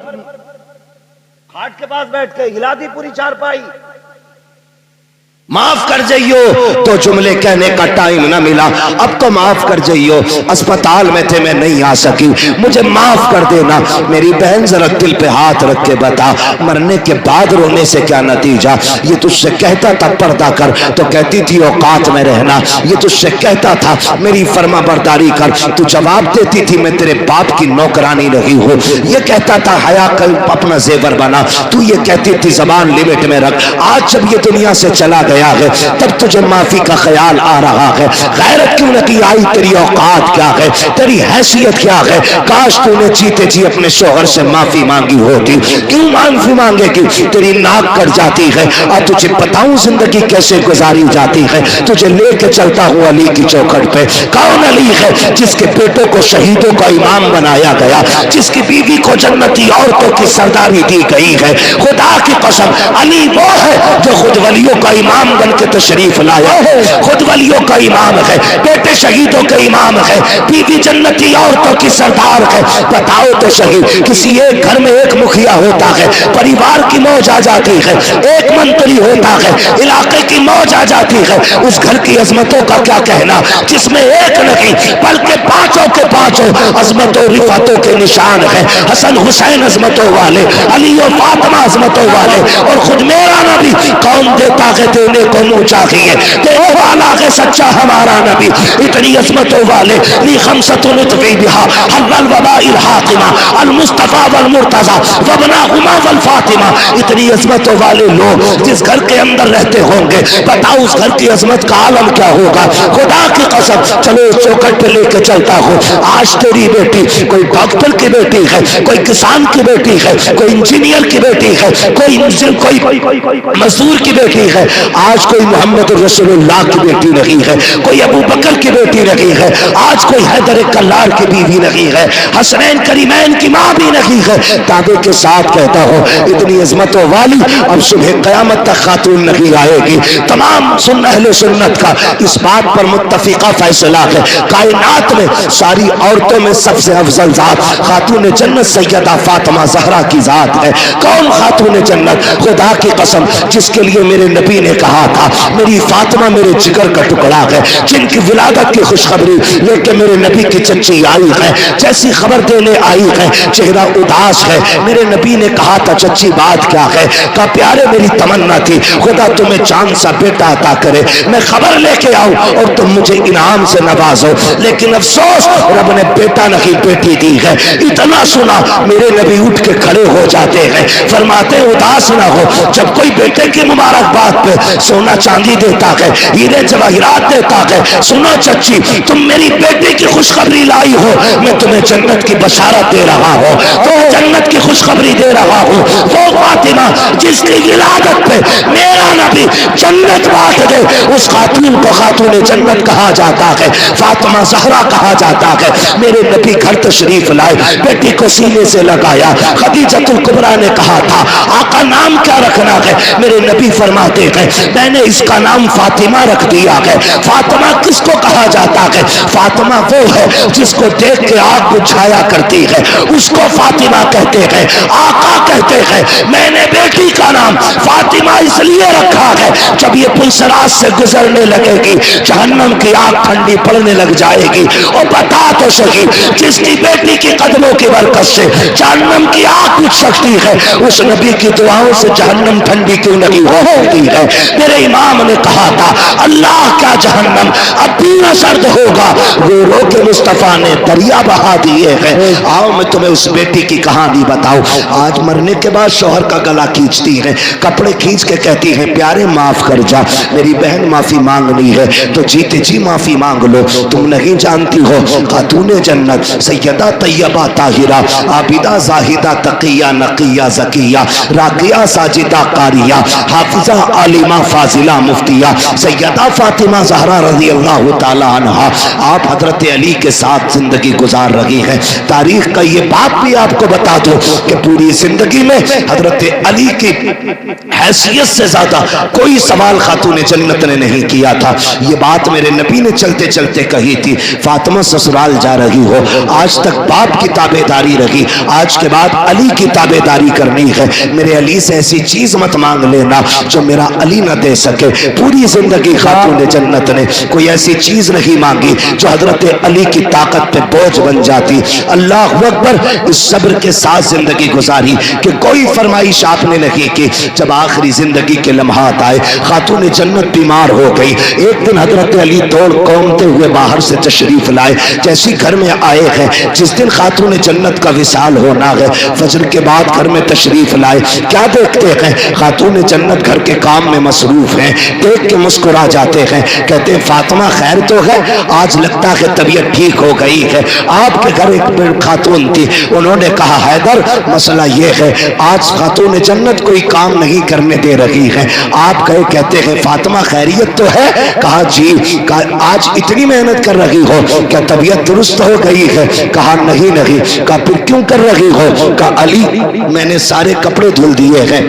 खाट के पास बैठ के हिला दी पूरी चारपाई। माफ कर जाइयो तो जुमले कहने का टाइम ना मिला, अब तो माफ कर जाइयो, अस्पताल में थे मैं नहीं आ सकी, मुझे माफ कर देना। मेरी बहन जरा दिल पे हाथ रख के बता, मरने के बाद रोने से क्या नतीजा? ये तुझसे कहता था पर्दा कर तो कहती थी औकात में रहना, ये तुझसे कहता था मेरी फर्मा बरदारी कर, तू जवाब देती थी मैं तेरे बाप की नौकरानी रही हूँ। ये कहता था हया कर अपना जेवर बना, तू ये कहती थी जबान लिमिट में रख। आज जब ये दुनिया से चला गया है तब तुझे माफी का ख्याल आ रहा है। गैरत क्यों नहीं आई? तेरी औकात क्या है, तेरी हैसियत क्या है? काश तूने जीते जी अपने शोहर से माफी मांगी होती। क्यों माफी मांगेगी? तेरी नाक कट जाती है और तुझे बताऊं जिंदगी कैसे गुजारी जाती है। तुझे लेके चलता हूं अली की चौखट पे। कौन अली है? जिसके बेटों को शहीदों का इमाम बनाया गया, जिसकी बीवी को जन्नती औरतों की सरदारी दी गई है। खुदा की कसम अली वो है जो खुद वलियों का इमाम बन के तशरीफ लाया है, खुद वलियों का इमाम है, बेटे शहीदों के इमाम है, बीवी जन्नती औरतों की सरदार है। बताओ तो सही, किसी एक घर में एक मुखिया होता है, परिवार की मौज आ जाती है, एक मंत्री होता है, इलाके की मौज आ जाती है, उस घर की अजमतों का क्या कहना जिसमें एक नहीं बल्कि पांचों के पांचों अजमतों रिफातों के निशान है। हसन हुसैन अजमतों वाले, अली और फातिमा अजमतों वाले, और खुद मेरा नबी कौन देता है देने को मुंह चाहिए, देने वाला है सच्चा हमारा नबी। इतनी अजमतों वाले ली खमसतुन उतफी बिहा हव्वल वबाइल हातिमा अल मुस्तफा वल मुर्तजा वबना हुमा वल फातिमा। इतनी अजमतों वाले लोग जिस घर के अंदर रहते होंगे, बताओ उस घर की अजमत का आलम क्या होगा। खुदा की कसम चलो इस चौखट पे लेके चलता हूँ। आज तेरी बेटी कोई डॉक्टर की बेटी है, कोई किसान की बेटी है, कोई इंजीनियर की बेटी है, कोई मजदूर की बेटी है, आज कोई मोहम्मद रसूलुल्लाह की बेटी नहीं है, कोई अबू बकर की बेटी नहीं है, आज कोई हैदर कल्लार की बीवी नहीं है, हसनैन करीमैन की माँ भी नहीं है। दादे के साथ कहता हूँ इतनी अजमतों वाली अब सुबह क़यामत तक खातून नहीं आएगी। तमाम अहले सुन्नत का इस बात पर मुत्तफिका फैसला है, कायनात में सारी औरतों में सबसे अफजल जात खातून जन्नत सैयदा फातिमा ज़हरा की जात है। कौन खातून जन्नत? खुदा की कसम जिसके लिए मेरे नबी ने कहा था मेरी फातिमा मेरे जिगर का टुकड़ा है, जिनकी विलादत की खुशखबरी लेके मेरे नबी की चच्ची आई है, जैसी खबर देने आई है चेहरा उदास है। मेरे नबी ने कहा था चच्ची बात क्या है? का प्यारे मेरी तमन्ना थी खुदा तुम्हें चांद सा बेटा अता करे, मैं खबर लेके आऊं और तुम मुझे इनाम से नवाजो। लेकिन अफसोस रब ने बेटा नहीं बेटी दी है। इतना सुना मेरे नबी उठ के खड़े हो जाते हैं, फरमाते उदास ना हो, जब कोई बेटे की मुबारकबाद पे सोना चांदी देता है, हीरे जवाहिरात देता है, सुनो चच्ची तुम मेरी बेटी की खुशखबरी लाई हो, मैं तुम्हें जन्नत की बशारत दे रहा हूँ, तो जन्नत की खुशखबरी दे रहा हूँ। वो फातिमा जिसकी विलादत पे मेरा नबी जन्नत बांट दे, उस खातून को खातून जन्नत कहा जाता है, फातिमा ज़हरा कहा जाता है। मेरे नबी घर तशरीफ लाए, बेटी को सीने से लगाया, खदीजतुल कुबरा ने कहा था आका नाम क्या रखना है? मेरे नबी फरमाते हैं मैंने इसका नाम फातिमा रख दिया है। फातिमा किसको कहा जाता है? फातिमा वो है जिसको देख के आग बुझाया करती है, उसको फातिमा कहते हैं। आका कहते हैं मैंने बेटी का नाम फातिमा इसलिए रखा है जब ये पुलसराज से गुजरने लगेगी जहन्नम की आग ठंडी पड़ने लग जाएगी। और बता तो सही जिसकी बेटी के कदमों की बरकत से जहन्नम की आग बुझ सकती है, उस नबी की दुआओं से जहन्नम ठंडी क्यों नहीं होती है? मेरे इमाम ने कहा था अल्लाह का जहन्नम अब भी न सर्द होगा, रो रो के मुस्तफा ने दरिया बहा दिए हैं। आओ मैं तुम्हें उस बेटी की कहानी बताऊं। आज मरने के बाद शौहर का गला खींचती है, कपड़े खींच के कहती है प्यारे माफ कर जा, मेरी बहन माफी मांगनी है तो जीते जी माफी मांग लो। तुम नहीं जानती हो खातून जन्नत सैयदा तैयबा ताहिरा आबिदा जाहिदा तकिया नकिया जकिया राकिया साजिदा कारिया हाफिजा आलिमा फाजिला मुफ्तिया सैयदा फातिमा ज़हरा रज़ी अल्लाह ताला अन्हा आप हजरत अली के साथ जिंदगी गुजार रही है। तारीख का ये बात भी आपको बता दो, कि पूरी जिंदगी में हजरत अली की हैसियत से ज्यादा कोई सवाल खातून जन्नत ने नहीं किया था। ये बात मेरे नबी ने चलते चलते कही थी, फातिमा ससुराल जा रही हो, आज तक बाप की ताबेदारी रही, आज के बाद अली की ताबेदारी करनी है। मेरे अली से ऐसी चीज मत मांग लेना जो मेरा अली ना दे सके। पूरी जिंदगी खातून जन्नत ने कोई ऐसी चीज नहीं मांगी जो हजरत अली की ताकत पे बोझ बन जाती। अल्लाह अकबर। इस सब्र के साथ जिंदगी गुजारी कि कोई फरमाइश आपने नहीं की। जब आखिरी जिंदगी के लम्हात आए, खातून जन्नत बीमार हो गई। एक दिन हजरत अली दौड़ कौमते हुए बाहर से तशरीफ लाए। जैसी घर में आए हैं, जिस दिन खातून जन्नत का विसाल होना है, फजर के बाद घर में तशरीफ लाए। क्या देखते हैं, खातून जन्नत घर के काम में मसरूफ हैं। देख के मुस्कुरा जाते हैं, कहते हैं फातिमा खैर तो है, आज लगता है तबीयत ठीक हो गई है। आपके घर एक खातून थी, उन्होंने कहा हैदर मसला ये है, आज खातून जन्नत कोई काम नहीं करने दे रही है। आप कहे कहते हैं फातिमा खैरियत तो है? कहा जी। कहा आज इतनी मेहनत कर रही हो, क्या तबीयत दुरुस्त हो गई है? कहा नहीं नहीं। कहा फिर क्यों कर रही हो? कहा अली मैंने सारे कपड़े धुल दिए हैं,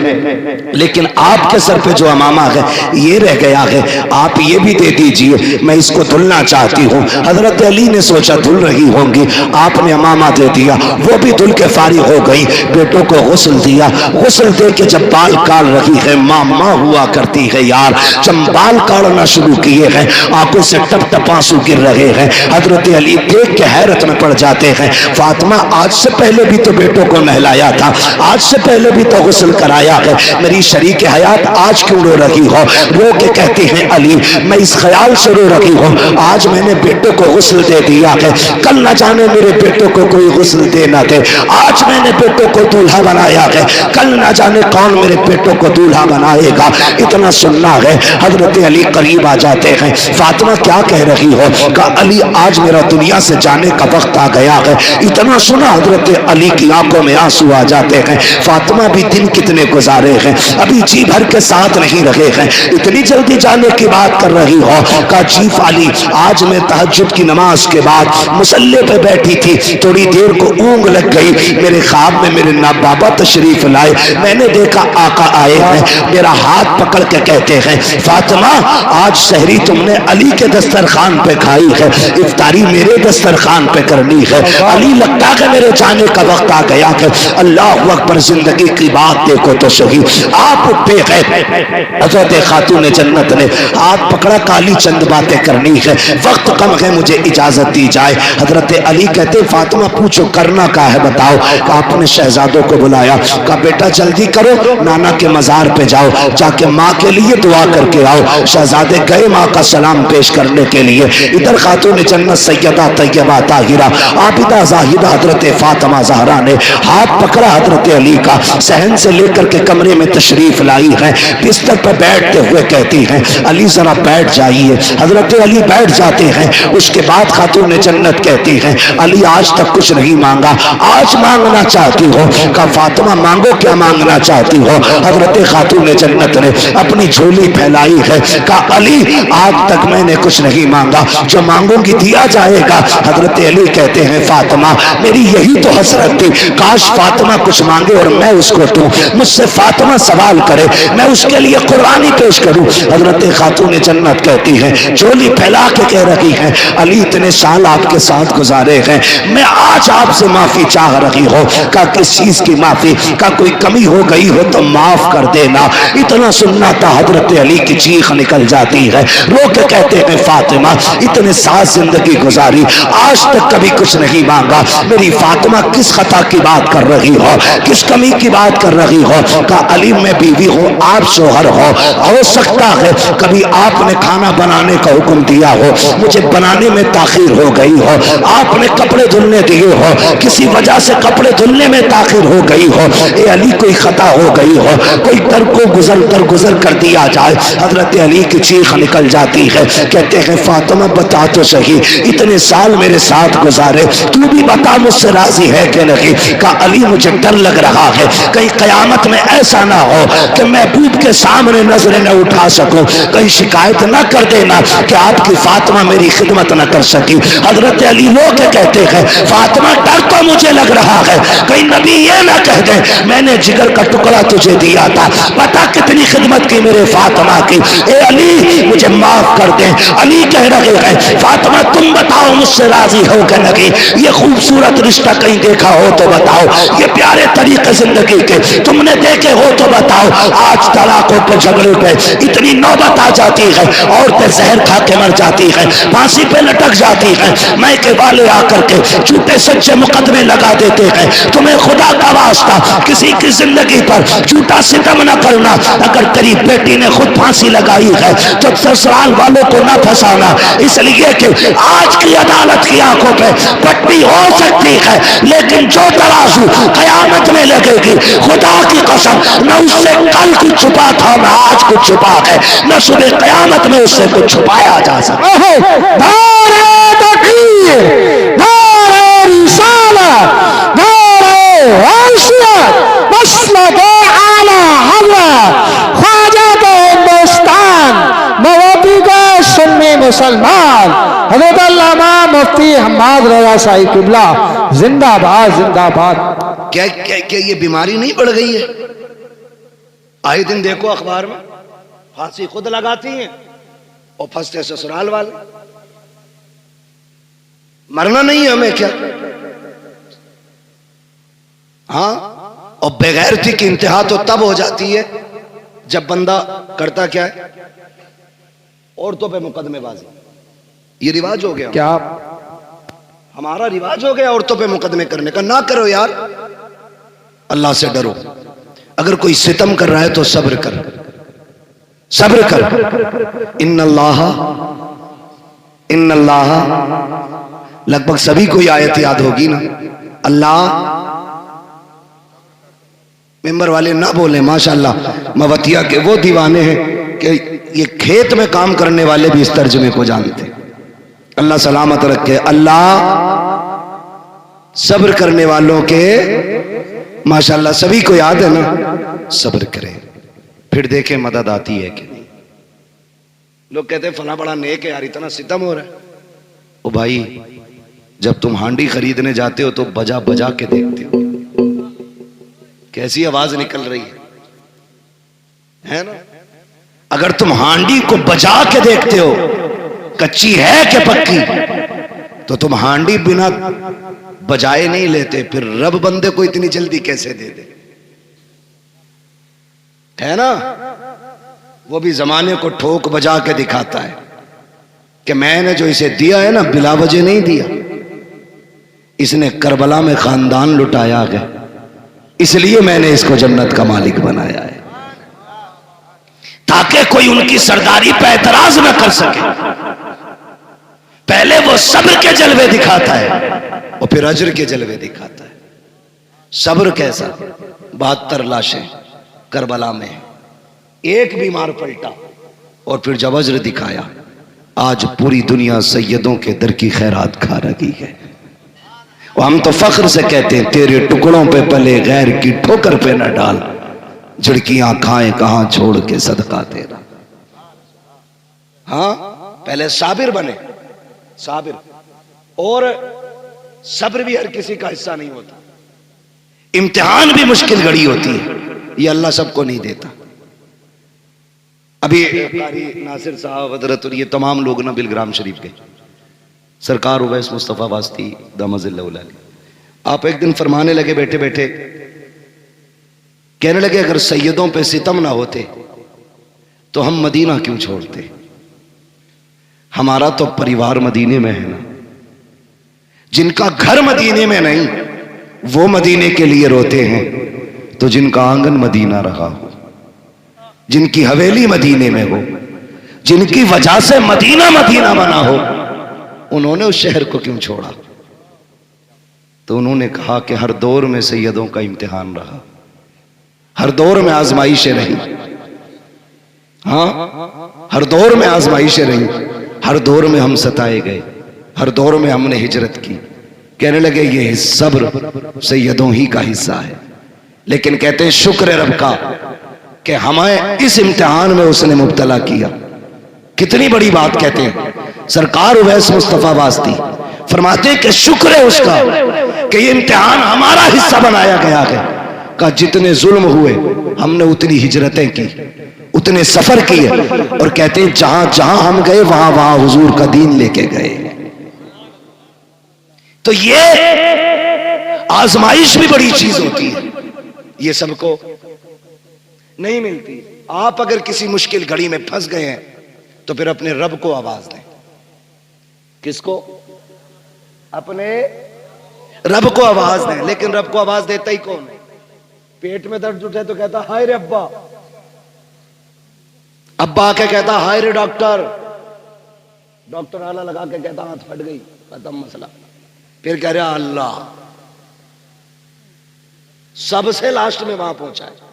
लेकिन आपके सर पे जो अमामा है ये रह गया है, आप ये भी दे दीजिए, मैं इसको धुलना चाहती हूँ। हजरत अली ने सोचा धुल रही होंगी, आपने अमामा दे दिया, वो भी धुल के फारिग हो गई। बेटों को गुस्ल दिया, गुस्ल दे के जब बाल काट रही है, माँ हुआ करती है यार, जब बाल काटना शुरू किए हैं, आंखों से टप टप आंसू गिर रहे हैं। हजरत अली देख के हैरत में पड़ जाते हैं, फातिमा आज से पहले भी तो बेटों को नहलाया था, आज से पहले भी तो गुस्ल कराया है, मेरी शरीक हयात आज क्यों रो रही हो? रो के कहती हैं अली मैं इस ख्याल से रो रही हूँ, आज मैंने बेटों को गुस्ल दे दिया है, कल न जाने मेरे बेटों को कोई गुस्ल दे ना दे। आज मैंने बेटों को दूल्हा बनाया है, कल न जाने कौन मेरे बेटों को दूल्हा बनाएगा। इतना सुनना है। हजरत अली करीब आ जाते हैं, फातिमा क्या कह रही हो? कहा अली आज मेरा दुनिया से जाने का वक्त आ गया है। इतना सुना हजरत अली की आंखों में आंसू आ जाते हैं। फातिमा भी दिन कितने गुजारे हैं, अभी जी भर के साथ नहीं रहे हैं, इतनी जल्दी जाने की बात कर रही हो? कहा जी अली आज मैं तहज्जुद की नमाज के बाद मुसल्ले पे बैठी थी, थोड़ी देर को ऊँग लग गई, मेरे ख्वाब में मेरे ना बाबा तशरीफ लाए, मैंने देखा आका आए हैं, मेरा हाथ पकड़ के कहते हैं फातिमा आज सहरी तुमने अली के दस्तरखान पे खाई है, इफ्तारी मेरे दस्तरखान पे करनी है। अली लगता है मेरे जाने का वक्त आ गया है। अल्लाह अकबर। जिंदगी की बात देखो तो सही। आप उठे हैं, हजरत खातून जन्नत ने हाथ पकड़ा, काली चंद बातें करनी है, वक्त कम है, मुझे इजाजत दी जाए। हजरत अली कहते फातिमा पूछो करना क्या है बताओ। आपने शहजादों को बुलाया, कहा बेटा जल्दी करो, नाना के मजार पे जाओ, जाके माँ के लिए दुआ करके आओ। शहजादे गए माँ का सलाम पेश करने के लिए। इधर खातून जन्नत सैयदा तैयबा ताहिरा आबिदा जाहिदा हजरत फातिमा ज़हरा ने हाथ पकड़ा हजरत अली का, सहन से लेकर के कमरे में तशरीफ लाई है। बिस्तर पर बैठते हुए कहती हैं अली जरा बैठ जाइए। हजरत अली बैठ जाते हैं। उसके बाद खातून जन्नत कहती हैं अली आज तक कुछ नहीं मांगा, आज मांगना चाहती हो? कहा फातिमा मांगो, क्या मांगना चाहती हो? हजरत खातून जन्नत ने अपनी झोली फैलाई है, कहा अली आज तक मैंने कुछ नहीं मांगा, जो मांगूंगी दिया जाएगा। हजरत अली कहते हैं फातिमा मेरी यही तो हसरत थी, काश फातिमा कुछ मांगे और मैं उसको दूं, मुझसे फातिमा सवाल करे, मैं उसके लिए कुर्बानी पेश करूं। हजरत खातून जन्नत कहती है झोली फैला के कह रही है अली इतने साल आपके साथ गुजारे हैं, मैं आज आपसे माफी चाह रही हूं। का किस चीज की माफी? का कोई कमी हो गई हो तो माफ कर देना। इतना सुनना था हजरत अली की चीख निकल जाती है, रो के कहते हैं फातिमा इतने साल जिंदगी गुजारी, आज तक कभी कुछ नहीं मांगा, मेरी फातिमा किस खता की बात कर रही हो, किस कमी की बात कर रही हो? का अली मैं बीवी हूँ, आप शोहर हो सकता है कभी आपने खाना बनाने का हुक्म दिया हो, मुझे बनाने में ताखीर हो गई हो, आपने कपड़े धुलने दिए हो, किसी वजह से कपड़े धुलने में ताखीर हो गई हो, ए अली कोई खता हो गई हो, कोई दर को गुजर कर दिया जाए। हजरत अली की चीख निकल जाती है, कहते हैं फातिमा बता तो सही, इतने साल मेरे साथ गुजारे, तू भी बता मुझसे राजी है कि नहीं? का अली मुझे डर लग रहा है, कहीं कयामत में ऐसा ना हो हो कि महबूब के सामने नजरें न उठा सकूं, कहीं शिकायत न कर देना कि आपकी फातिमा मेरी खिदमत न कर सकी। हजरत अली रो के कहते हैं फातिमा डर तो मुझे लग रहा है कहीं नबी ये ना कह दे मैंने जिगर का टुकड़ा तुझे दिया था, पता कितनी खिदमत की मेरे फातिमा की। ए अली मुझे माफ कर दे। अली कह रहे हैं फातिमा तुम बताओ मुझसे राजी हो कि नहीं, ये खूबसूरत रिश्ता कहीं देखा हो तो बताओ, ये प्यारे तरीके जिंदगी के तुमने देखे हो तो बताओ। आज तलाकों पे झगड़े पे इतनी नौबत आ जाती है, औरतें जहर खा के मर जाती है, फांसी पे लटक जाती है, मैके वाले आकर के झूठे सच्चे मुकदमे लगा देते हैं। तुम्हें खुदा का वास्ता किसी की जिंदगी पर झूठा सितम न करना। अगर तेरी बेटी ने खुद फांसी लगाई है तो ससुराल वालों को न फंसाना, इसलिए कि आज की अदालत की आंखों पे पट्टी हो सकती है लेकिन जो तराजू कयामत में लगेगी खुदा की कसम न उससे कल कुछ छुपा था न आज कुछ छुपा है, न सुबह कयामत में उससे कुछ छुपाया जा सकता। मुसलमान हज़रत अल्लामा मुफ्ती हम्माद रज़ा शाही किबला जिंदाबाद जिंदाबाद। क्या क्या क्या ये बीमारी नहीं बढ़ गई है? आए दिन देखो अखबार में फांसी खुद लगाती हैं और फंसते ससुराल वाले। मरना नहीं है हमें क्या? हाँ, और बेगैरती की इंतहा तो तब हो जाती है जब बंदा करता क्या है, औरतों पे मुकदमेबाजी। ये रिवाज हो गया क्या हमारा रिवाज हो गया औरतों पे मुकदमे करने का। ना करो यार, अल्लाह से डरो। अगर कोई सितम कर रहा है तो सब्र कर, सब्र कर। इन्नल्लाह लगभग सभी को आयत याद होगी ना। अल्लाह मेंबर वाले ना बोले माशाल्लाह, मवतिया के वो दीवाने हैं कि ये खेत में काम करने वाले भी इस तर्जुमे को जानते। अल्लाह सलामत रखे। अल्लाह सब्र करने वालों के माशाल्लाह सभी को याद है ना, सब्र करें फिर देखें मदद आती है कि नहीं। लोग कहते हैं फला बड़ा नेक है यार, इतना सितम हो रहा है। ओ भाई, जब तुम हांडी खरीदने जाते हो तो बजा बजा के देखते हो कैसी आवाज निकल रही है ना। अगर तुम हांडी को बजा के देखते हो कच्ची है कि पक्की, तो तुम हांडी बिना बजाए नहीं लेते, फिर रब बंदे को इतनी जल्दी कैसे दे दे, है ना। वो भी जमाने को ठोक बजा के दिखाता है कि मैंने जो इसे दिया है ना बिला वजह नहीं दिया, इसने करबला में खानदान लुटाया है, इसलिए मैंने इसको जन्नत का मालिक बनाया है, ताकि कोई उनकी सरदारी पे एतराज न कर सके। पहले वो सब्र के जलवे दिखाता है और फिर अजर के जलवे दिखाता है। सब्र कैसा? 72 लाशें करबला में, एक बीमार पलटा और फिर जब अजर दिखाया, आज पूरी दुनिया सैयदों के दर की खैरात खा रही है। और हम तो फख्र से कहते हैं तेरे टुकड़ों पे पले गैर की ठोकर पे न डाल, झिड़कियां खाएं कहां छोड़ के सदका तेरा। हाँ, पहले साबिर बने, साबिर। और सब्र भी हर किसी का हिस्सा नहीं होता, इम्तिहान भी मुश्किल घड़ी होती है, ये अल्लाह सबको नहीं देता। अभी कारी नासिर साहब हजरत और ये तमाम लोग ना बिलग्राम शरीफ गए, सरकार उवैस मुस्तफ़ा वास्ती दामज़िल्लाह, आप एक दिन फरमाने लगे बैठे बैठे, कहने लगे अगर सैयदों पे सितम ना होते तो हम मदीना क्यों छोड़ते। हमारा तो परिवार मदीने में है ना, जिनका घर मदीने में नहीं वो मदीने के लिए रोते हैं, तो जिनका आंगन मदीना रहा हो, जिनकी हवेली मदीने में हो, जिनकी वजह से मदीना मदीना बना हो, उन्होंने उस शहर को क्यों छोड़ा। तो उन्होंने कहा कि हर दौर में सैयदों का इम्तिहान रहा, हर दौर में आजमाइशें रही। हाँ, हर दौर में आजमाइशें रही, हर दौर में हम सताए गए, हर दौर में हमने हिजरत की। कहने लगे ये सब्र सैयदों ही का हिस्सा है, लेकिन कहते हैं शुक्र रब का कि हमें इस इम्तिहान में उसने मुब्तला किया। कितनी बड़ी बात कहते हैं सरकार उवैस मुस्तफा वास्ती फरमाते हैं कि शुक्र है उसका कि ये इम्तिहान हमारा हिस्सा बनाया गया है। का जितने जुल्म हुए हमने उतनी हिजरतें की, उतने सफर किए, और कहते हैं जहां जहां हम गए वहां वहां हुजूर का दीन लेके गए। तो ये आजमाइश भी बड़ी चीज होती है, ये सबको नहीं मिलती। आप अगर किसी मुश्किल घड़ी में फंस गए हैं तो फिर अपने रब को आवाज दें। किसको? अपने रब को आवाज दें। लेकिन रब को आवाज देता ही कौन है? पेट में दर्द उठे तो कहता हाय रे अब्बा, अब्बा आके कहता हाय रे डॉक्टर, डॉक्टर आला लगा के कहता हाथ फट गई, खत्म मसला। फिर कह रहा अल्लाह। सबसे लास्ट में वहां पहुंचा है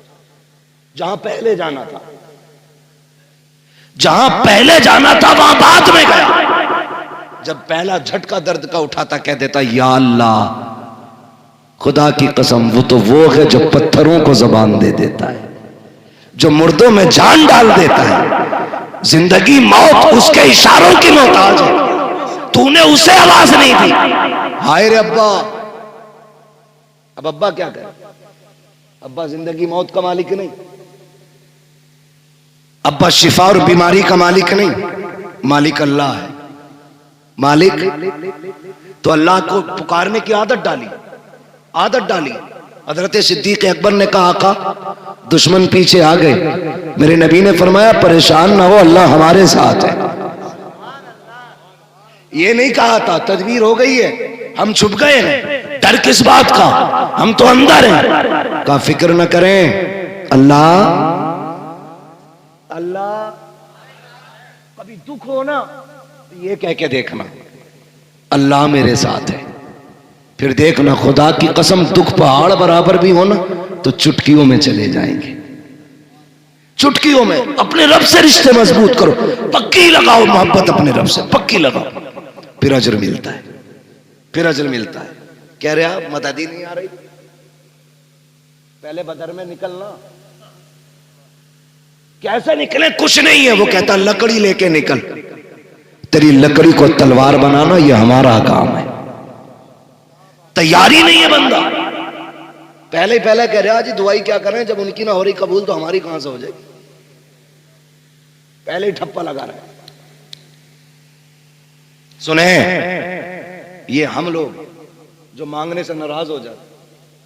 जहां पहले जाना था, जहां पहले जाना था वहां बाद में गया। जब पहला झटका दर्द का उठाता कह देता या अल्लाह, खुदा की कसम वो है जो पत्थरों को जबान दे देता है, जो मुर्दों में जान डाल देता है। जिंदगी मौत उसके इशारों की मोहताज है, तूने उसे आवाज नहीं दी। हाय रे अब्बा। अब अब्बा क्या करे? अब्बा जिंदगी मौत का मालिक नहीं, अब्बा शिफा और बीमारी का मालिक नहीं, मालिक अल्लाह है। मालिक तो अल्लाह को पुकारने की आदत डाली। हजरत सिद्दीक अकबर ने कहा आका दुश्मन पीछे आ गए, मेरे नबी ने फरमाया परेशान ना हो, अल्लाह हमारे साथ है। ये नहीं कहा था तदबीर हो गई है, हम छुप गए हैं, डर किस बात का, हम तो अंदर हैं। का फिक्र न करें, अल्लाह अल्लाह। कभी दुख हो ना ये कह के देखना अल्लाह मेरे साथ है, फिर देखना खुदा की कसम दुख पहाड़ बराबर भी हो ना तो चुटकियों में चले जाएंगे। चुटकियों में अपने रब से रिश्ते मजबूत करो, पक्की लगाओ मोहब्बत अपने रब से, पक्की लगाओ, फिर अजर मिलता है, फिर अजर मिलता है। कह रहे आप मदद ही नहीं आ रही, पहले बदर में निकलना। कैसे निकले? कुछ नहीं है। वो कहता लकड़ी लेके निकल, तेरी लकड़ी को तलवार बनाना ये हमारा काम है। तैयारी नहीं है बंदा, पहले ही पहले कह रहा जी दुआई क्या करें, जब उनकी ना हो रही कबूल तो हमारी कहां से हो जाएगी। पहले ही ठप्पा लगा रहे हैं। सुने, ये हम लोग जो मांगने से नाराज हो जाते,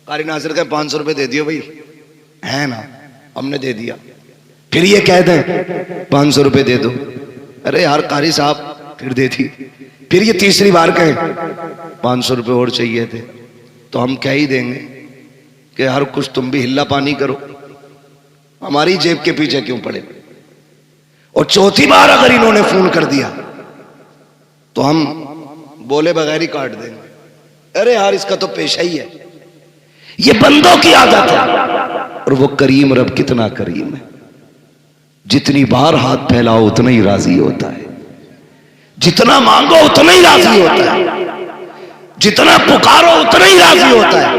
कारी नासिर का 500 रुपए दे दियो भाई, है ना, हमने दे दिया, फिर ये कह दें 500 रुपए दे दो, अरे यार कारी साहब फिर दे दी, फिर ये तीसरी बार कहें 500 रुपए और चाहिए थे, तो हम क्या ही देंगे कि यार कुछ तुम भी हिल्ला पानी करो, हमारी जेब के पीछे क्यों पड़े। और चौथी बार अगर इन्होंने फोन कर दिया तो हम बोले बगैर ही काट देंगे, अरे यार इसका तो पेशा ही है। ये बंदों की आदत है। और वो करीम रब कितना करीम है, जितनी बार हाथ फैलाओ उतना ही राजी होता है, जितना मांगो उतना ही राजी होता है, जितना पुकारो उतना ही राजी होता है।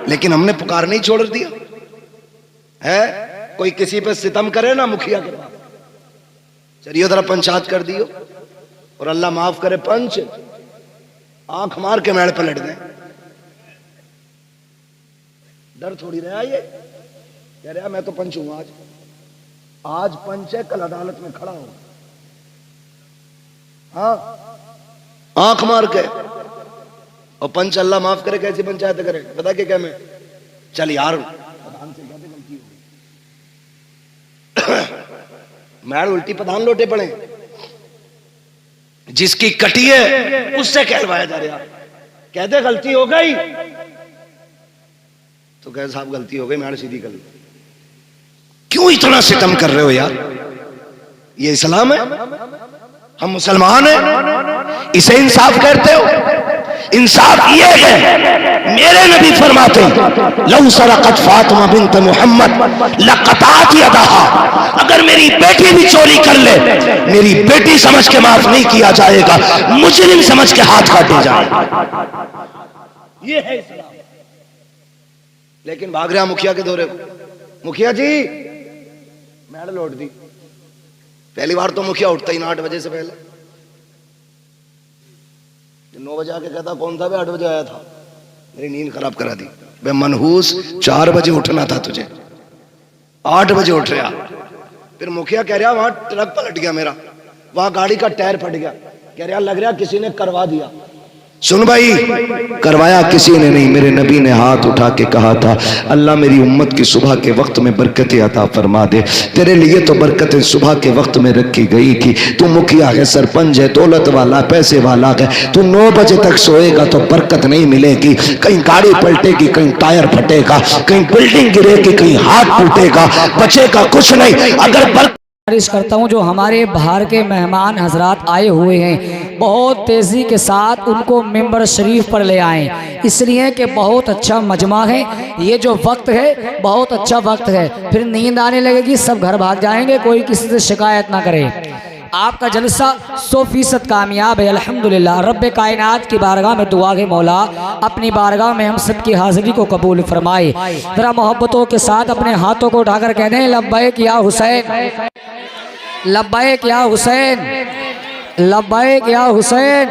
लेकिन हमने पुकार नहीं छोड़ दिया है। कोई किसी पे सितम करे ना मुखिया के पास, चलिए जरा पंचायत कर दियो, और अल्लाह माफ करे पंच आंख मार के मेड़ पलट दें, डर थोड़ी रहा। ये कह रहा मैं तो पंच हूं, आज पंच है, कल अदालत में खड़ा हूं। हाँ, आंख मार के। और पंच अल्लाह माफ करे कैसी पंचायत करे, बता के क्या मैं चल यार प्रधान से कहते गलती हो गई, मैड उल्टी प्रधान लोटे पड़े, जिसकी कटी है उससे कहलवाया जा रहा, कहते गलती हो गई तो कह साहब गलती हो गई, मैड सीधी कर ली। क्यों इतना सितम कर रहे हो यार, ये इस्लाम है, हम मुसलमान हैं, इसे इंसाफ कहते हो। इंसाफ ये है, मेरे नबी फरमाते लौ सरकत फातिमा बिन्त मोहम्मद लक़तात यदहा, अगर मेरी बेटी भी चोरी कर ले, मेरी बेटी समझ के माफ नहीं किया जाएगा, मुजरिम समझ के हाथ काटे जाए। ये है इस्लाम। लेकिन भाग रहा मुखिया के दौरे, मुखिया जी मैड लौट दी। पहली बार तो मुखिया उठता ही ना 8 बजे से पहले, 9 बजे आके कहता कौन था बे, 8 बजे आया था, मेरी नींद खराब करा दी। बे मनहूस, 4 बजे उठना था तुझे, 8 बजे उठ रहा। फिर मुखिया कह रहा वहां ट्रक पलट गया मेरा, वहां गाड़ी का टायर फट गया, कह रहा लग रहा किसी ने करवा दिया। सुन भाई, करवाया किसी ने नहीं, मेरे नबी ने हाथ उठा के कहा था अल्लाह मेरी उम्मत की सुबह के वक्त में बरकतें अता फरमा दे। तेरे लिए तो बरकतें सुबह के वक्त में रखी गई थी। तू मुखिया है, सरपंच है, दौलत वाला, पैसे वाला है, तू 9 बजे तक सोएगा तो बरकत नहीं मिलेगी। कहीं गाड़ी पलटेगी, कहीं टायर फटेगा, कहीं बिल्डिंग गिरेगी, कहीं हाथ टूटेगा, बचेगा कुछ नहीं। अगर गुजारिश करता हूँ जो हमारे बाहर के मेहमान हजरात आए हुए हैं, बहुत तेज़ी के साथ उनको मिंबर शरीफ पर ले आएँ, इसलिए कि बहुत अच्छा मजमा है। ये जो वक्त है बहुत अच्छा वक्त है, फिर नींद आने लगेगी, सब घर भाग जाएंगे, कोई किसी से शिकायत ना करे। आपका जलसा 100% कामयाब है अल्हम्दुलिल्लाह। रब्बे कायनात की बारगाह में दुआ है मौला अपनी बारगाह में हम सब की हाजिरी को कबूल फरमाए। ज़रा मोहब्बतों के साथ अपने हाथों को उठाकर कह दें लब्बैक या हुसैन, लब्बैक या हुसैन, लब्बैक या हुसैन।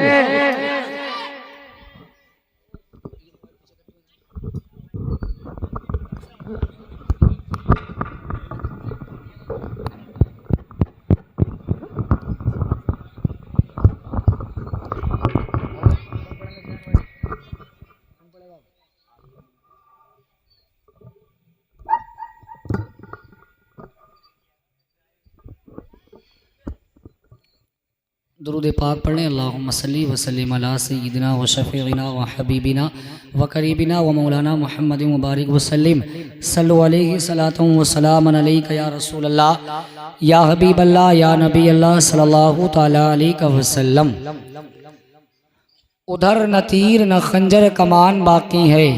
दुरूद पाक पढ़ें। अल्लाहुम्मा सल्ली व सल्लिम अला सय्यिदिना व शफ़ीइना व हबीबिना व करीबिना व मौलाना मुहम्मदिन मुबारक वसल्लिम सल्लु अलैहि सलातुन व सलामुन अलैका या रसूल अल्लाह या हबीब अल्लाह या नबी अल्लाह सल्लल्लाहु तआला अलैहि वसल्लम। उधर न तीर न खंजर कमान बाकी है,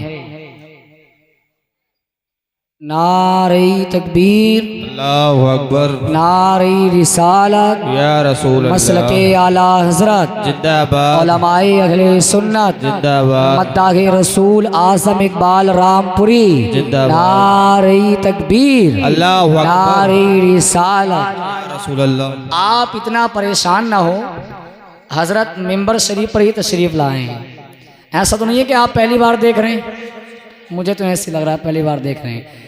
नारे तकबीर अल्लाहु अकबर, नारे रिसालत या रसूल अल्लाह, मसलके आला हजरत जिंदाबाद, उलमाए अहले सुन्नत जिंदाबाद, मद्दाहे रसूल आज़म इकबाल रामपुरी जिंदाबाद, नारे तकबीर अल्लाहु अकबर, नारे रिसालत। रसूल अल्लाह। आप इतना परेशान ना हो, हजरत मिंबर शरीफ पर ही तशरीफ लाए हैं। ऐसा तो नहीं है कि आप पहली बार देख रहे हैं, मुझे तो ऐसे लग रहा है पहली बार देख रहे हैं।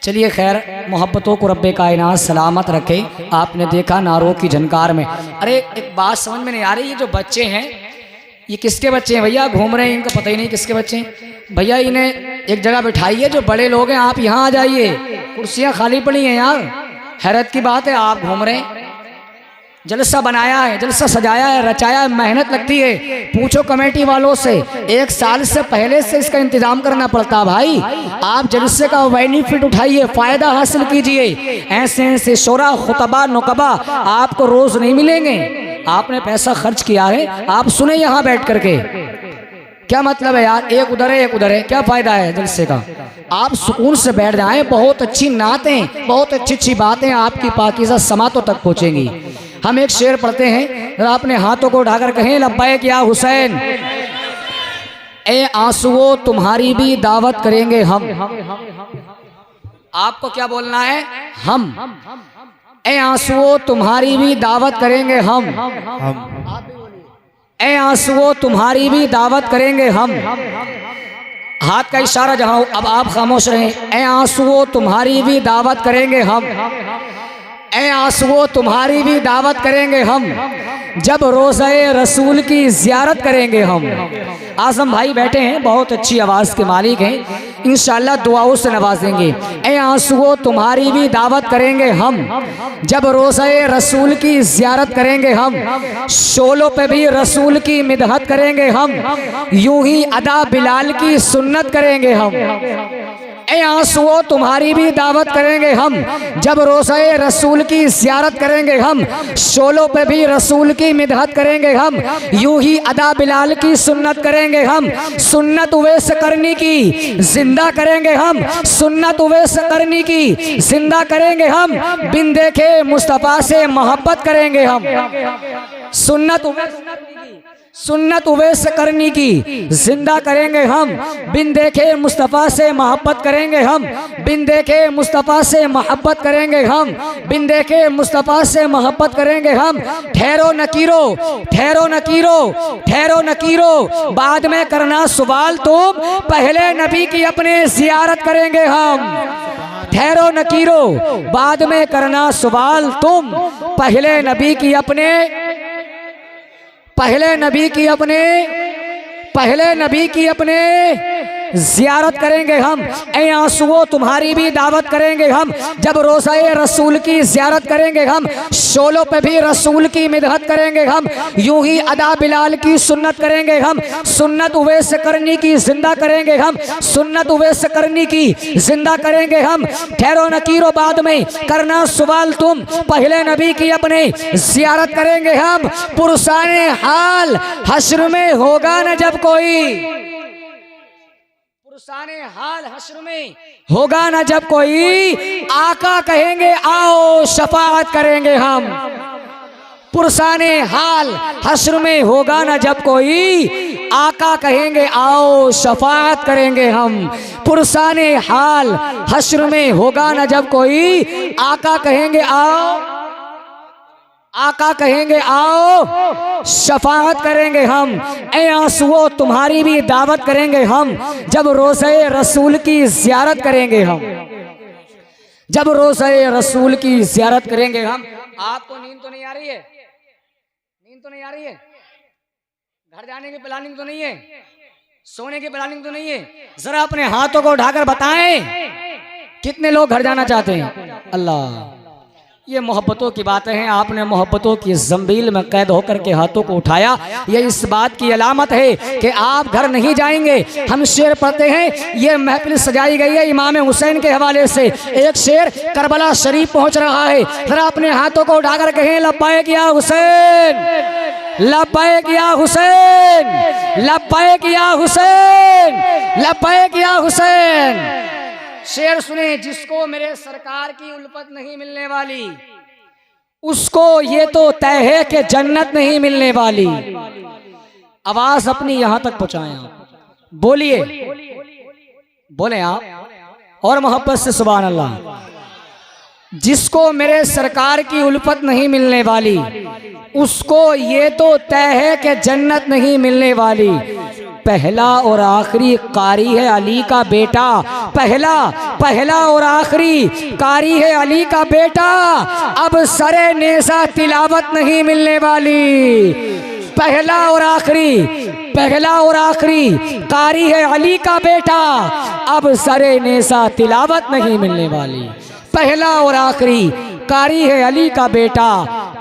चलिए खैर, मोहब्बतों को रब्बे कायनात सलामत रखे। आपने देखा नारों की झनकार में। अरे एक बात समझ में नहीं आ रही, ये जो बच्चे हैं ये किसके बच्चे हैं भैया? घूम रहे हैं, इनको पता ही नहीं किसके बच्चे हैं। भैया इन्हें एक जगह बिठाइए, जो बड़े लोग हैं आप यहाँ आ जाइए, कुर्सियाँ खाली पड़ी हैं यार। हैरत की बात है, आप घूम रहे हैं। जलसा बनाया है, जलसा सजाया है, रचाया है, मेहनत लगती है। पूछो कमेटी वालों से, 1 साल से पहले से इसका इंतजाम करना पड़ता है भाई। आप जलसे का बेनिफिट उठाइए, फ़ायदा हासिल कीजिए। ऐसे ऐसे शोरा खुतबा नुकबा आपको रोज़ नहीं मिलेंगे। आपने पैसा खर्च किया है, आप सुने यहाँ बैठ करके। क्या मतलब है यार, एक उधर है एक उधर है, क्या फ़ायदा है जलसे का? आप सुकून से बैठ जाएं। बहुत अच्छी नातें, बहुत अच्छी अच्छी बातें आपकी पाकीज़ा समातों तक पहुँचेंगी। हम एक शेर पढ़ते हैं, अपने हाथों को उठाकर कहें लब्बैक या हुसैन। ए आंसुओं तुम्हारी भी दावत करेंगे हम। आपको क्या बोलना है? हम। ए आंसुओं तुम्हारी भी दावत करेंगे हम। ए आंसुओं तुम्हारी भी दावत करेंगे हम। हाथ का इशारा जहां हो, अब आप खामोश रहें। ए आंसुओं तुम्हारी भी दावत करेंगे हम। ए आंसुओं तुम्हारी भी दावत करेंगे हम, जब रोज़े रसूल की ज़ियारत करेंगे हम। आज़म भाई बैठे हैं, बहुत अच्छी आवाज़ के मालिक हैं, इंशाअल्लाह दुआओं से नवाजेंगे। ए आंसुओं तुम्हारी भी दावत करेंगे हम, जब रोज़े रसूल की ज़ियारत करेंगे हम। शोलों पे भी रसूल की मिदहत करेंगे हम, यूं ही अदा बिलाल की सुन्नत करेंगे हम। ए आंसुओं तुम्हारी भी दावत करेंगे हम, जब रोज़े रसूल की ज़ियारत करेंगे हम। शोलों पे भी रसूल की मिदहत करेंगे हम, यूं ही अदा बिलाल की सुन्नत करेंगे हम। सुन्नत उवैस करनी की जिंदा करेंगे हम, सुन्नत उवैस करनी की जिंदा करेंगे हम। बिन देखे मुस्तफ़ा से मोहब्बत करेंगे हम। सुन्नत उवैस सुन्नत उवैस करनी की जिंदा करेंगे हम, बिन देखे मुस्तफ़ा से मोहब्बत करेंगे हम, बिन देखे मुस्तफ़ा से मोहब्बत करेंगे हम, बिन देखे मुस्तफ़ा से मोहब्बत करेंगे हम। ठहरो नकीरो, ठहरो नकीरो, ठहरो नकीरो, बाद में करना सवाल, तुम पहले नबी की अपने जियारत करेंगे हम। ठहरो नकीरो, बाद में करना सवाल, तुम पहले नबी की अपने, पहले नबी की अपने, पहले नबी की अपने जियारत करेंगे हम। ऐ आंसुओं तुम्हारी भी दावत करेंगे हम, जब रोज़ाए रसूल की जियारत करेंगे हम। शोलों पे भी रसूल की मिदहत करेंगे हम, यूं ही अदा बिलाल की सुन्नत करेंगे हम। सुन्नत उवैस करनी की जिंदा करेंगे हम, सुन्नत उवैस करनी की जिंदा करेंगे हम। ठहरो नकीरो, बाद में करना सवाल, तुम पहले नबी की अपने जियारत करेंगे हम। पुरसाने हाल हश्र में होगा न जब कोई, पुरसाने हाल हश्र में होगा ना जब कोई, आका कहेंगे आओ शफाअत करेंगे हम। पुरसाने हाल हश्र में होगा ना जब कोई, आका कहेंगे आओ शफाअत करेंगे हम। पुरसाने हाल हश्र में होगा ना जब कोई, आका कहेंगे आओ, आका कहेंगे आओ शफाअत करेंगे हम। ऐ आंसुओं तुम्हारी भी दावत करेंगे हम, जब रोज़े रसूल की जियारत करेंगे हम, जब रोज़े रसूल की जियारत करेंगे हम। आपको नींद तो नहीं आ रही है? नींद तो नहीं आ रही है? घर जाने की प्लानिंग तो नहीं है? सोने की प्लानिंग तो नहीं है? जरा अपने हाथों को उठाकर बताएं कितने लोग घर जाना चाहते हैं? अल्लाह, ये मोहब्बतों की बातें हैं। आपने मोहब्बतों की जंबील में कैद होकर के हाथों को उठाया, ये इस बात की अलामत है कि आप घर नहीं जाएंगे। हम शेर पढ़ते हैं, ये महफिल सजाई गई है इमाम हुसैन के हवाले से। एक शेर करबला शरीफ पहुंच रहा है, जरा अपने हाथों को उठाकर कहें लब्बैक या हुसैन, लब्बैक या हुसैन, लब्बैक या हुसैन, लब्बैक या हुसैन। शेर सुने, जिसको मेरे सरकार की उल्फत नहीं मिलने वाली, उसको ये तो तय है कि जन्नत नहीं मिलने वाली। आवाज अपनी यहां तक पहुंचाएं आप, बोलिए, बोले आप और मोहब्बत से सुभान अल्लाह। जिसको मेरे सरकार की उल्फत नहीं मिलने वाली, उसको ये तो तय है कि जन्नत नहीं मिलने वाली। पहला और आखिरी कारी है अली का बेटा, पहला पहला और आखिरी कारी है अली का बेटा, अब सरे नेज़ा तिलावत नहीं मिलने वाली। पहला और आखिरी, पहला और आखिरी कारी है अली का बेटा, अब सरे नेज़ा तिलावत नहीं मिलने वाली। पहला और आखिरी कारी है अली का बेटा,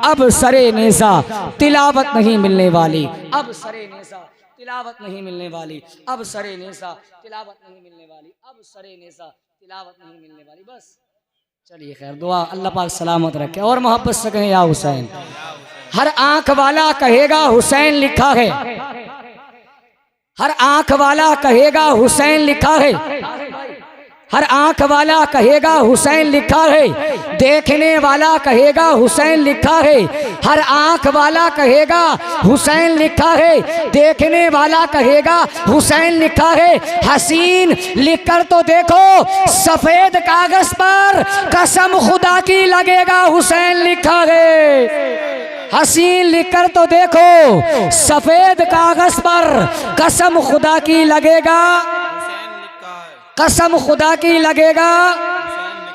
अब सरे नेज़ा तिलावत नहीं मिलने वाली। अब सरे नेज़ा तिलावत नहीं मिलने वाली, अब सरे नेज़ा तिलावत नहीं मिलने वाली, अब सरे नेज़ा तिलावत नहीं मिलने वाली। बस चलिए खैर, दुआ अल्लाह पाक सलामत रखे और मोहब्बत से कहें या हुसैन। हर आंख वाला कहेगा हुसैन लिखा है, हर आंख वाला कहेगा हुसैन लिखा है, हर आंख वाला कहेगा हुसैन लिखा है, देखने वाला कहेगा हुसैन लिखा है। हर आंख वाला कहेगा हुसैन लिखा है, देखने वाला कहेगा हुसैन लिखा है। हसीन लिखकर तो देखो सफेद कागज पर, कसम खुदा की लगेगा हुसैन लिखा है। हसीन लिखकर तो देखो सफेद कागज पर, कसम खुदा की लगेगा, कसम खुदा की लगेगा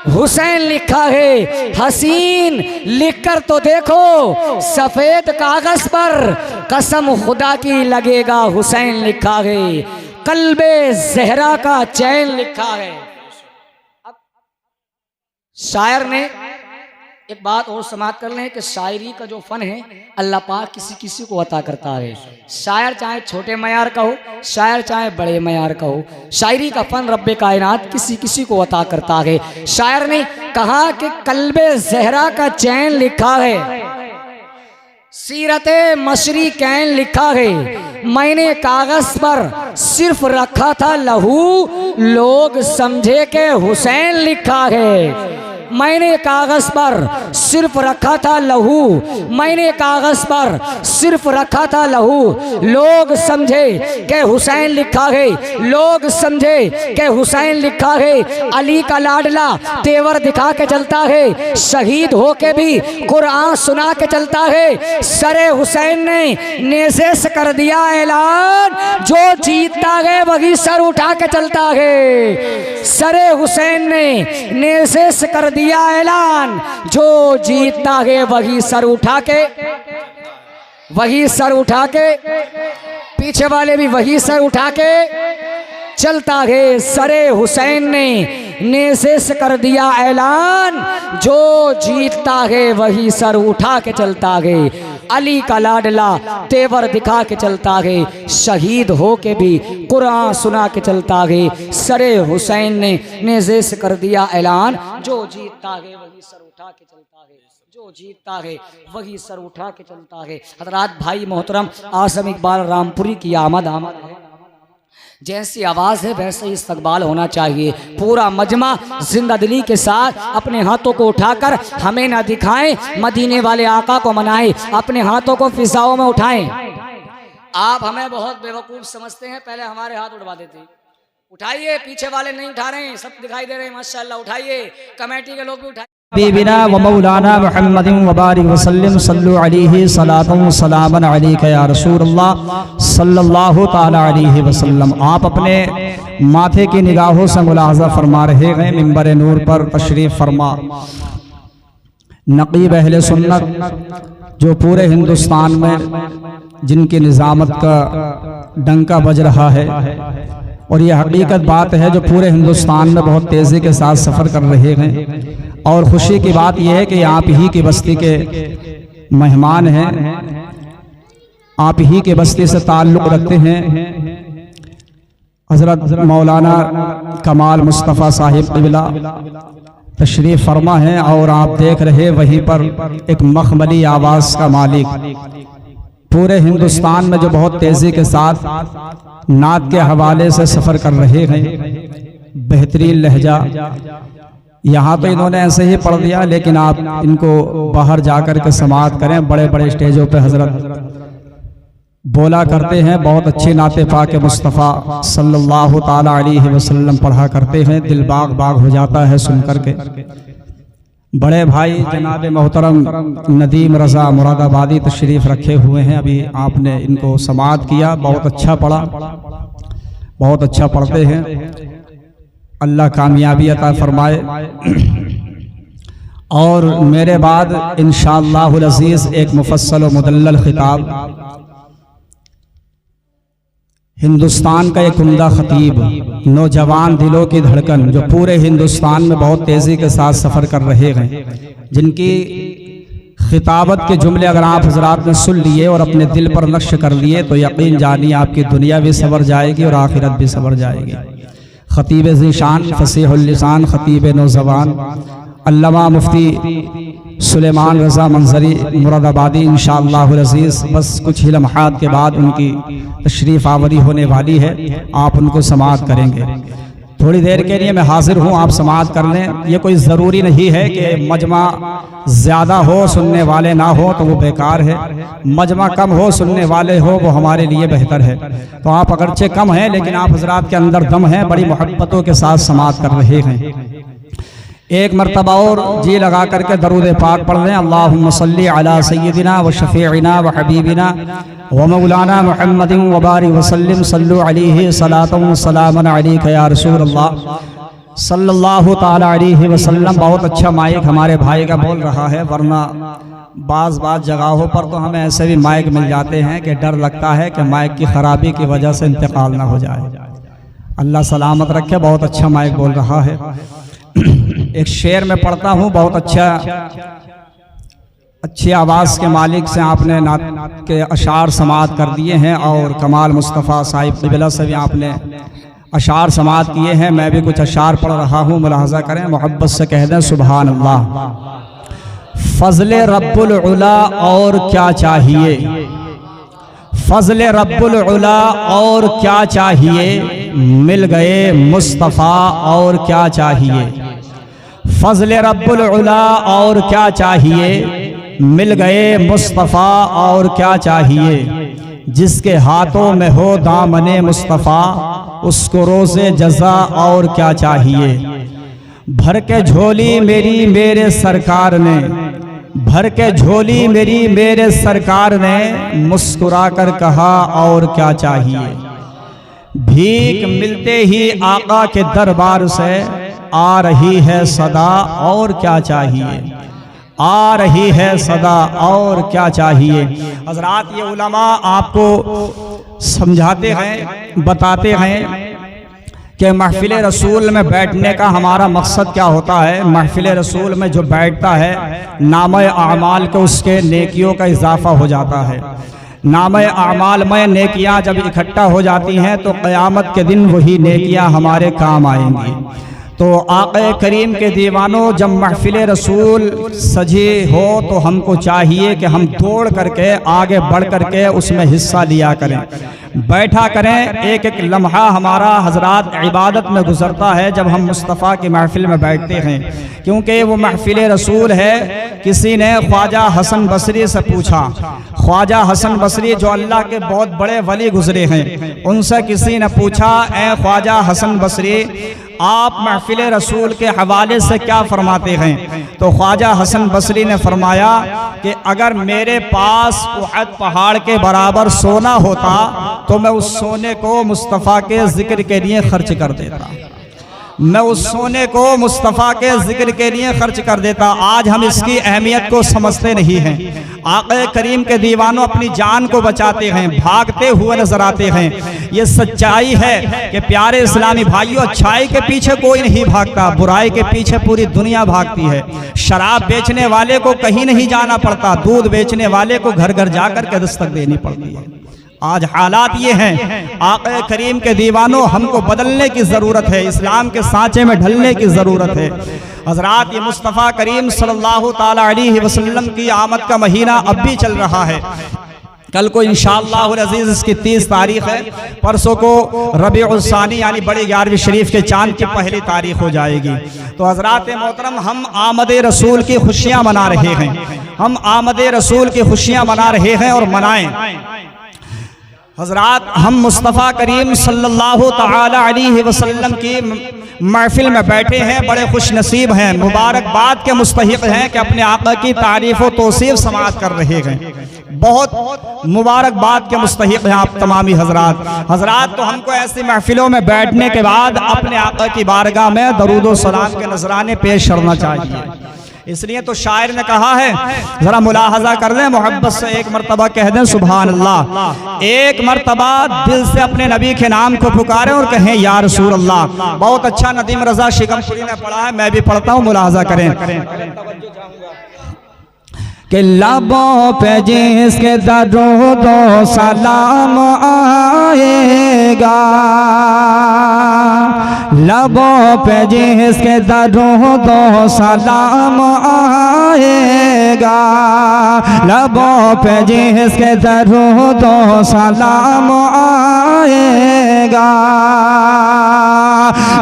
हुसैन लिखा है। हसीन लिखकर तो देखो सफेद कागज पर, कसम खुदा की लगेगा हुसैन लिखा है। कल्बे ज़हरा का चैन लिखा है। अब शायर ने एक बात और समाप्त कर लें कि शायरी का जो फन है अल्लाह पाक किसी किसी को अता करता है। शायर चाहे छोटे मयार का हो, शायर चाहे बड़े मयार का हो, शायरी का फन रब्बे कायनात किसी किसी को अता करता है। शायर ने कहा कि कल्बे ज़हरा का चैन लिखा है, सीरते मशरी कैन लिखा है, मैंने कागज पर सिर्फ रखा था लहू, लोग समझे के हुसैन लिखा है। मैंने कागज पर सिर्फ रखा था लहू, मैंने कागज पर सिर्फ रखा था लहू। लोग समझे कि हुसैन लिखा है, लोग समझे कि हुसैन लिखा है। अली का लाडला तेवर दिखा के चलता है, शहीद हो के भी कुरान सुना के चलता है। सरे हुसैन ने नेज़े से कर दिया ऐलान, जो जीतता है वही सर उठा के चलता है। सरे हुसैन ने नेज़े से कर दिया ऐलान, जो जीतता है वही सर उठा के, वही सर उठा के, पीछे वाले भी वही सर उठा के चलता है। सरे हुसैन ने नेज़े से कर दिया ऐलान, जो जीतता है वही सर उठा के चलता है। अली का लाडला तेवर दिखा के चलता है, शहीद हो के भी कुरान सुना के चलता है। सरे हुसैन ने नेज़े से कर दिया ऐलान, जो जीतता है वही सर उठा के चलता है, जो जीतता है वही सर उठा के चलता है। हज़रात भाई मोहतरम, आज़म इकबाल रामपुरी की आमद है। जैसी आवाज़ है वैसे ही इस्तकबाल होना चाहिए। पूरा मजमा जिंदा दिली के साथ अपने हाथों को उठाकर हमें ना दिखाएं, मदीने वाले आका को मनाएं, अपने हाथों को फिजाओं में उठाएं। आप हमें बहुत बेवकूफ़ समझते हैं, पहले हमारे हाथ उठवा देते। उठाइए, पीछे वाले नहीं उठा रहे हैं, सब दिखाई दे रहे हैं माशाल्लाह। उठाइए, कमेटी के लोग भी उठाइए। बीबिना व मौलाना मुहम्मदिन व बारिक वसल्लम सल्लु अलैहि सलातन व सलामन अलैका या रसूलल्लाह सल्लल्लाहु ताला अलैहि वसल्लम। आप अपने माथे की निगाहों से मुलाहजा फरमा रहे हैं, मिंबर नूर पर तशरीफ फरमा। नकीब अहले सुन्नत जो पूरे हिंदुस्तान में जिनकी निज़ामत का डंका बज रहा है, और ये हकीकत बात है, जो पूरे हिंदुस्तान में बहुत तेज़ी के साथ सफ़र कर रहे हैं। और खुशी की बात यह है कि आप ही की बस्ती के मेहमान हैं, आप ही के बस्ती से ताल्लुक़ रखते हैं। हज़रत मौलाना कमाल मुस्तफ़ा साहिब क़िबला तशरीफ़ फरमा है, और आप देख रहे वहीं पर एक मखमली आवाज़ का मालिक पूरे हिंदुस्तान में जो बहुत तेज़ी के साथ नात के हवाले से सफ़र कर रहे हैं। बेहतरीन लहजा, यहाँ तो इन्होंने ऐसे ही पढ़ दिया, लेकिन आप इनको बाहर जाकर के समाअत करें। बड़े बड़े स्टेजों पे हजरत बोला करते हैं, बहुत अच्छी नाते पाक मुस्तफ़ा सल्लल्लाहु ताला अलैहि वसल्लम पढ़ा करते हैं, दिल बाग बाग हो जाता है सुन करके। बड़े भाई जनाब मोहतरम नदीम रज़ा मुरादाबादी तशरीफ़ रखे हुए हैं, अभी आपने इनको समाअत किया, बहुत अच्छा पढ़ा, बहुत अच्छा पढ़ते हैं। अल्लाह कामयाबी अता फरमाए। और मेरे बाद इंशाअल्लाहुल अज़ीज़ एक मुफस्सल व मुदल्लल खिताब हिंदुस्तान का एक उम्दा खतीब, नौजवान दिलों की धड़कन, जो पूरे हिंदुस्तान में बहुत तेज़ी के साथ सफ़र कर रहे हैं, जिनकी खिताबत के जुमले अगर आप हजरात ने सुन लिए और अपने दिल पर नक्श कर लिए तो यकीन जानिए आपकी दुनिया भी सवर जाएगी और आखिरत भी सवर जाएगी। खतीब ज़ीशान, फसीहुल लिसान, खतीब नौजवान अल्लामा मुफ्ती सुलेमान रज़ा मंजरी मुरादाबादी इंशाअल्लाहुल अज़ीज़ बस कुछ ही लम्हात के बाद उनकी तशरीफ़ आवरी होने वाली है, आप उनको समाअत करेंगे। थोड़ी देर के लिए मैं हाजिर हूँ, आप समाअत कर लें। ये कोई ज़रूरी नहीं है कि मजमा ज़्यादा हो सुनने वाले ना हो तो वो बेकार है, मजमा कम हो सुनने वाले हो वो हमारे लिए बेहतर है। तो आप अगरचे कम हैं लेकिन आप हजरात के अंदर दम है, बड़ी मोहब्बतों के साथ समाअत कर रहे हैं। एक मरतबा और जी लगा करके दरूद पाक पढ़ लें। अल्लाहुम्मा सल्ली अला सय्यदिना व शफीइना व हबीबिना व मौलाना मुहम्मदिन व बारिक वसल्लम सल्लु अलैहि सलातन व सलामन अलैका या रसूलल्लाह सल्लल्लाहु ताला अलैहि वसल्लम। बहुत अच्छा माइक हमारे भाई का बोल रहा है, वरना बाज़ जगहों पर तो हमें ऐसे भी माइक मिल जाते हैं कि डर लगता है कि माइक की ख़राबी की वजह से इंतकाल ना हो जाए। अल्लाह सलामत रखे। बहुत अच्छा माइक बोल रहा है। एक शेर में पढ़ता हूँ, बहुत अच्छी आवाज़ के मालिक से आपने नात के अशार समाअत कर दिए हैं और कमाल मुस्तफ़ा साहिब क़िबला से भी आपने अशार समाअत किए हैं। मैं भी कुछ अशार पढ़ रहा हूँ, मुलाहज़ा करें, मोहब्बत से कह दें सुभान अल्लाह। फ़ज़्ल रब्बुल उला और क्या चाहिए, फ़ज़्ल रब्बुल उला और क्या चाहिए, मिल गए मुस्तफ़ा और क्या चाहिए। फजल रब्बुल उला और क्या चाहिए, मिल गए मुस्तफ़ा और क्या चाहिए, जिसके हाथों में हो दामने मुस्तफ़ा उसको रोज़े जज़ा और क्या चाहिए। भर के झोली मेरी मेरे सरकार ने, भर के झोली मेरी मेरे सरकार ने मुस्कुरा कर कहा और क्या चाहिए। भीख मिलते ही आका के दरबार से आ रही है सदा और क्या चाहिए, आ रही है सदा और क्या चाहिए। हजरात, ये उलमा आपको समझाते हैं, बताते हैं कि महफिल रसूल में बैठने का हमारा मकसद क्या होता है। महफिल रसूल में जो बैठता है नाम आमाल के उसके नेकियों का इजाफा हो जाता है। नाम आमाल में नेकियां जब इकट्ठा हो जाती हैं तो क़यामत के दिन वही नेकियां हमारे काम आएंगी। तो आक़ा करीम के दीवानों, जब महफिल रसूल सजी हो तो हमको चाहिए कि हम दौड़ करके आगे बढ़ करके उसमें हिस्सा लिया करें, बैठा करें। एक एक लम्हा हमारा हजरात इबादत में गुजरता है जब हम मुस्तफ़ा की महफिल में बैठते हैं, क्योंकि वो महफिल रसूल है। किसी ने ख्वाजा हसन बसरी से पूछा, ख्वाजा हसन बसरी जो अल्लाह के बहुत बड़े वली गुजरे हैं, उनसे किसी ने पूछा, ए ख्वाजा हसन बसरी, आप महफिल रसूल के हवाले से क्या फरमाते हैं। तो ख्वाजा हसन बसरी ने फरमाया कि अगर मेरे पास उहद पहाड़ के बराबर सोना होता तो मैं उस सोने को मुस्तफ़ा के ज़िक्र के लिए खर्च कर देता, मैं उस सोने को मुस्तफ़ा के ज़िक्र के लिए खर्च कर देता। आज हम इसकी अहमियत को समझते नहीं हैं। आक़ा करीम के दीवानों अपनी जान को बचाते हैं, भागते हुए नजर आते हैं। ये सच्चाई है कि प्यारे इस्लामी भाइयों, अच्छाई के पीछे कोई नहीं भागता, बुराई के पीछे पूरी दुनिया भागती है। शराब बेचने वाले को कहीं नहीं जाना पड़ता, दूध बेचने वाले को घर घर जाकर के दस्तक देनी पड़ती है। आज हालात ये हैं। आक़ा करीम के दीवानों, हमको बदलने की ज़रूरत है, इस्लाम के सांचे में ढलने की ज़रूरत है। हज़रात, ये मुस्तफ़ा करीम सल्लल्लाहु ताला अलैहि वसल्लम की आमद का महीना अब भी चल रहा है। कल को इंशाअल्लाह अज़ीज़ इसकी 30 तारीख़ है, परसों को रबीउल सानी यानी बड़ी 11वीं शरीफ के चांद की पहली तारीख़ हो जाएगी। तो हज़रात मोहतरम, हम आमद रसूल की खुशियाँ मना रहे हैं, हम आमद रसूल की खुशियाँ मना रहे हैं और मनाएं। हजरात, हम मुस्तफ़ा करीम सल्लल्लाहु ताला अलैहि वसल्लम की महफिल में बैठे हैं, बड़े खुश नसीब हैं, मुबारकबाद के मुस्तहिक़ हैं कि अपने आका की तारीफ़ व तौसीफ़ समाअत कर रहे हैं। बहुत मुबारकबाद के मुस्तहिक़ हैं आप तमामी हजरात। हजरात, तो हमको ऐसी महफिलों में बैठने के बाद अपने आका की बारगाह में दरूद व सलाम के नजराने पेश करना चाहिए। इसलिए तो शायर ने कहा है, जरा मुलाहजा कर लें, मोहब्बत से एक मरतबा कह दें सुभान अल्लाह। एक मरतबा दिल से अपने नबी के नाम को पुकारें और कहें या रसूल अल्लाह। बहुत अच्छा नदीम रजा शिकमपुरी ने पढ़ा है, मैं भी पढ़ता हूँ, मुलाहजा करें कि लबों पे जिसके दरूद व सलाम आएगा, लबों पे जिसके दरूद व सलाम आएगा, लबों पे जिसके दरूद व सलाम आएगा,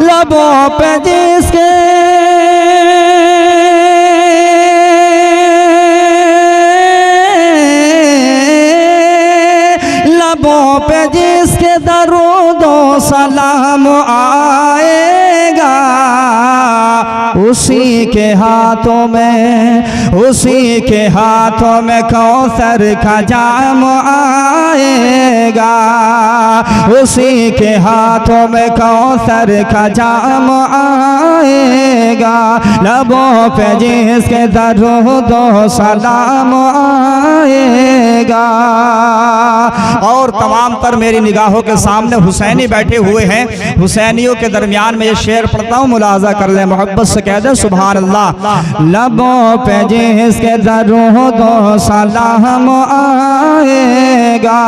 लबों पे जिसके पे जिसके दरूद व सलाम आएगा, उसी के हाथों में, उसी के हाथों में कौसर का जाम आएगा, उसी के हाथों में कौसर का जाम आएगा, लबों पे जिसके दरूद व सलाम आएगा। और तमाम तर मेरी निगाहों के सामने हुसैनी बैठे हुए हैं, हुसैनियों के दरमियान में ये शेर पढ़ता हूँ, मुलाजा कर ले, मोहब्बत से कह दे सुभान अल्लाह। लबों पे जिसके दरूद व सलाम आएगा,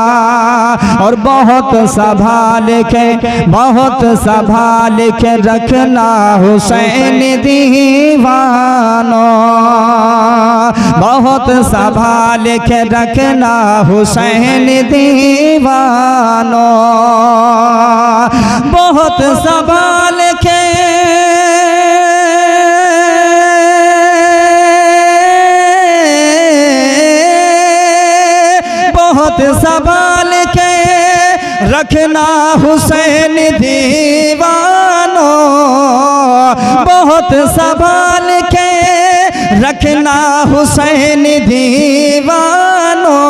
और बहुत संभाल के, बहुत संभाल के रखना हुसैन दीवानो, बहुत संभाल के रखना हुसैन दीवानो, बहुत संभाल के संभाल के रखना हुसैन दीवानो, बहुत संभाल के रखना हुसैन दीवानो,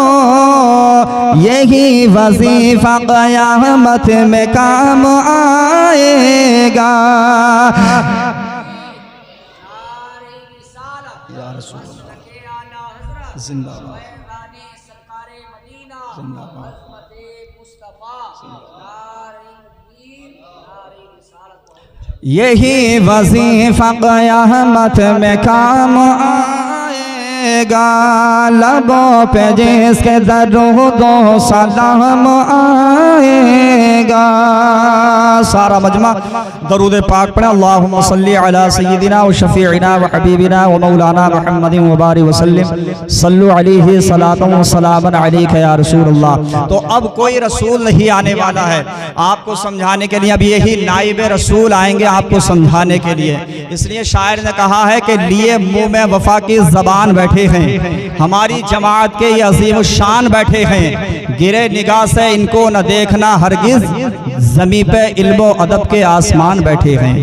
यही वजीफा क़यामत में काम आएगा। जिंदाबाद जिंदाबाद। यही वजीफा क़यामत में काम आएगा, लबों पे जिसके दरूदो सलाम आएगा। सारा मजमा दरूद पाक पढ़े। अल्लाहुम्मा सल्ली अला सय्यिदिना व शफीइना व हबीबिना व मौलाना मुहम्मदिन व बारिक व सल्लिम सल्लु अलैहि सलातन व सलामन अलैका या रसूलल्लाह। तो अब कोई रसूल नहीं आने वाला है आपको समझाने के लिए, अब यही नाइब रसूल आएंगे आपको समझाने के लिए। इसलिए शायर ने कहा है कि लिए मुंह में वफा की ज़बान बैठे हैं, हमारी जमात के ये अजीम शान बैठे हैं, गिरे निगाह से इनको न देखना हरगिज, ज़मीं पे इल्मो अदब के आसमान बैठे हैं,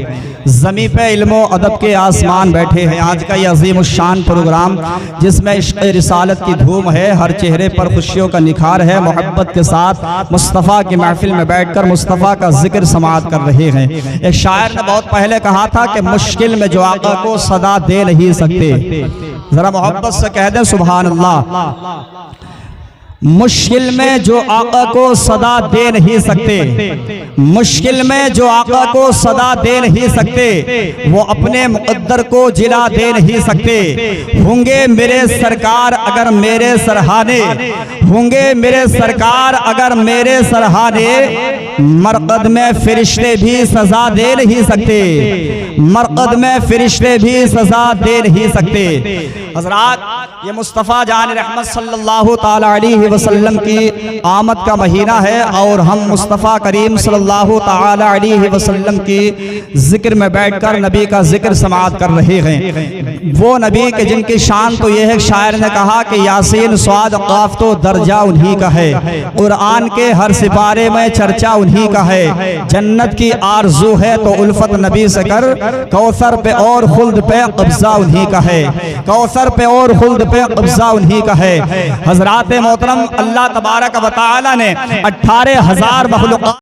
ज़मीं पे इल्मो अदब के आसमान बैठे हैं। आज का ये अजीम शान प्रोग्राम जिसमें इश्क़ रिसालत की धूम है, हर चेहरे पर खुशियों का निखार है, मोहब्बत के साथ मुस्तफ़ा की महफिल में बैठकर मुस्तफ़ा का जिक्र समाअत कर रहे हैं। एक शायर ने बहुत पहले कहा था कि मुश्किल में जो आका को सदा दे नहीं सकते, जरा मोहब्बत से कह दें सुभान अल्लाह। मुश्किल में जो आका को सदा दे नहीं सकते, मुश्किल में जो आका को सदा दे नहीं सकते, वो अपने मुक़द्दर को जिला दे नहीं सकते। होंगे मेरे सरकार अगर मेरे सरहाने, होंगे मेरे सरकार अगर मेरे सरहाने, मरकद में फरिश्ते भी सजा दे नहीं सकते, मरकद में फरिश्ते भी सजा दे नहीं सकते। हज़रात, ये मुस्तफ़ा जान रहमत सल्लल्लाहु ताला अलैहि वसल्लम की आमद का महीना है और हम मुस्तफ़ा करीम सल्लल्लाहु ताला अलैहि वसल्लम की जिक्र में बैठकर नबी का जिक्र समाअत कर रहे हैं। वो नबी के जिनकी शान तो ये है, शायर ने कहा कि यासीन स्वाद क़ाफ तो दर्जा उन्हीं का है, कुरान के हर सिपारे में चर्चा उन्हीं का है, जन्नत की आरज़ू है तो उल्फत नबी से कर, कौसर पे और खुल्द पे कब्जा उन्हीं का है, कौसर पे और खुल्द पे कब्जा उन्हीं का है। हज़रात मोहतरम, अल्लाह तबारक व तआला ने 18,000 मखलूक़ात